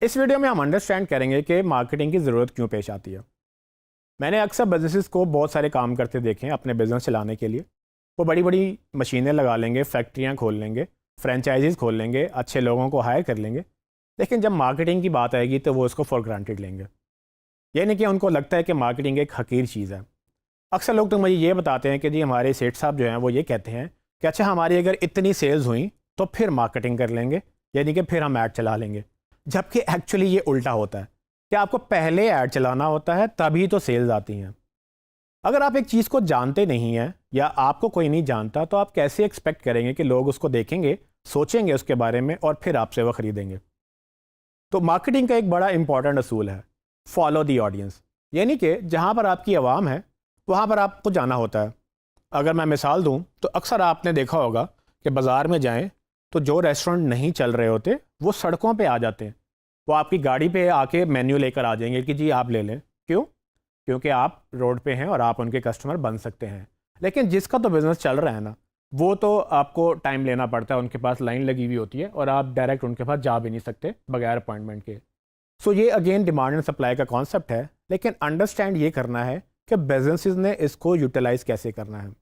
इस वीडियो में हम अंडरस्टैंड करेंगे कि मार्केटिंग की ज़रूरत क्यों पेश आती है। मैंने अक्सर बिजनेसेस को बहुत सारे काम करते देखे हैं अपने बिजनेस चलाने के लिए। वो बड़ी बड़ी मशीनें लगा लेंगे, फैक्ट्रियाँ खोल लेंगे, फ्रेंचाइजीज़ खोल लेंगे, अच्छे लोगों को हायर कर लेंगे, लेकिन जब मार्केटिंग की बात आएगी तो वो उसको फॉर ग्रांटेड लेंगे। यानी कि उनको लगता है कि मार्केटिंग एक हकीर चीज़ है। अक्सर लोग तो मुझे ये बताते हैं कि जी हमारे सेठ साहब जो हैं वो ये कहते हैं कि अच्छा हमारी अगर इतनी सेल्स हुई तो फिर मार्केटिंग कर लेंगे, यानी कि फिर हम ऐड चला लेंगे। जबकि एक्चुअली ये उल्टा होता है कि आपको पहले ऐड चलाना होता है तभी तो सेल्स आती हैं। अगर आप एक चीज़ को जानते नहीं हैं या आपको कोई नहीं जानता तो आप कैसे एक्सपेक्ट करेंगे कि लोग उसको देखेंगे, सोचेंगे उसके बारे में और फिर आपसे वो ख़रीदेंगे। तो मार्केटिंग का एक बड़ा इंपॉर्टेंट असूल है फॉलो दी ऑडियंस, यानी कि जहाँ पर आपकी आवाम है वहाँ पर आपको जाना होता है। अगर मैं मिसाल दूँ तो अक्सर आपने देखा होगा कि बाज़ार में जाएं तो जो रेस्टोरेंट नहीं चल रहे होते वो सड़कों पे आ जाते हैं। वो आपकी गाड़ी पे आके मेन्यू लेकर आ जाएंगे कि जी आप ले लें। क्यों? क्योंकि आप रोड पे हैं और आप उनके कस्टमर बन सकते हैं। लेकिन जिसका तो बिज़नेस चल रहा है ना, वो तो आपको टाइम लेना पड़ता है, उनके पास लाइन लगी हुई होती है और आप डायरेक्ट उनके पास जा भी नहीं सकते बगैर अपॉइंटमेंट के। सो ये अगेन डिमांड एंड सप्लाई का कॉन्सेप्ट है, लेकिन अंडरस्टैंड ये करना है कि बिजनेसेस ने इसको यूटिलाइज कैसे करना है।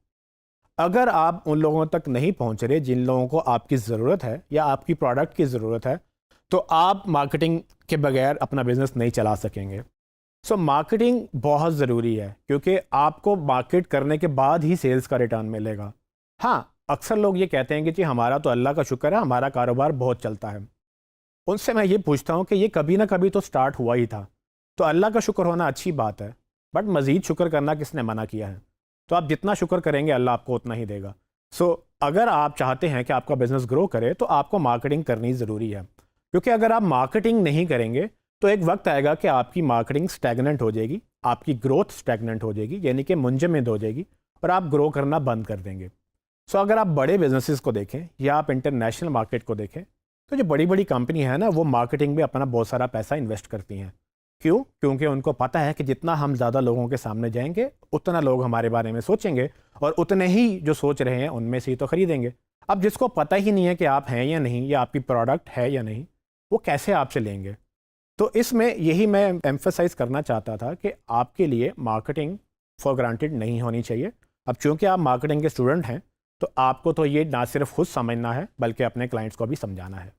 अगर आप उन लोगों तक नहीं पहुंच रहे जिन लोगों को आपकी ज़रूरत है या आपकी प्रोडक्ट की ज़रूरत है, तो आप मार्केटिंग के बगैर अपना बिजनेस नहीं चला सकेंगे। सो मार्केटिंग बहुत ज़रूरी है क्योंकि आपको मार्केट करने के बाद ही सेल्स का रिटर्न मिलेगा। हाँ, अक्सर लोग ये कहते हैं कि जी हमारा तो अल्लाह का शुक्र है, हमारा कारोबार बहुत चलता है। उनसे मैं ये पूछता हूँ कि ये कभी ना कभी तो स्टार्ट हुआ ही था, तो अल्लाह का शुक्र होना अच्छी बात है, बट मज़ीद शुक्र करना किसने मना किया है? तो आप जितना शुक्र करेंगे अल्लाह आपको उतना ही देगा। सो अगर आप चाहते हैं कि आपका बिज़नेस ग्रो करे तो आपको मार्केटिंग करनी ज़रूरी है, क्योंकि अगर आप मार्केटिंग नहीं करेंगे तो एक वक्त आएगा कि आपकी मार्केटिंग स्टैगनेंट हो जाएगी, आपकी ग्रोथ स्टैगनेंट हो जाएगी, यानी कि मुंजमद हो जाएगी और आप ग्रो करना बंद कर देंगे। सो अगर आप बड़े बिजनेसेस को देखें या आप इंटरनेशनल मार्केट को देखें तो जो बड़ी बड़ी कंपनी है ना, वो मार्केटिंग में अपना बहुत सारा पैसा इन्वेस्ट करती हैं। क्यों? क्योंकि उनको पता है कि जितना हम ज़्यादा लोगों के सामने जाएंगे उतना लोग हमारे बारे में सोचेंगे और उतने ही जो सोच रहे हैं उनमें से ही तो ख़रीदेंगे। अब जिसको पता ही नहीं है कि आप हैं या नहीं या आपकी प्रोडक्ट है या नहीं, वो कैसे आपसे लेंगे? तो इसमें यही मैं एम्फसाइज़ करना चाहता था कि आपके लिए मार्केटिंग फॉर ग्रांटेड नहीं होनी चाहिए। अब चूँकि आप मार्केटिंग के स्टूडेंट हैं तो आपको तो ये ना सिर्फ खुद समझना है बल्कि अपने क्लाइंट्स को भी समझाना है।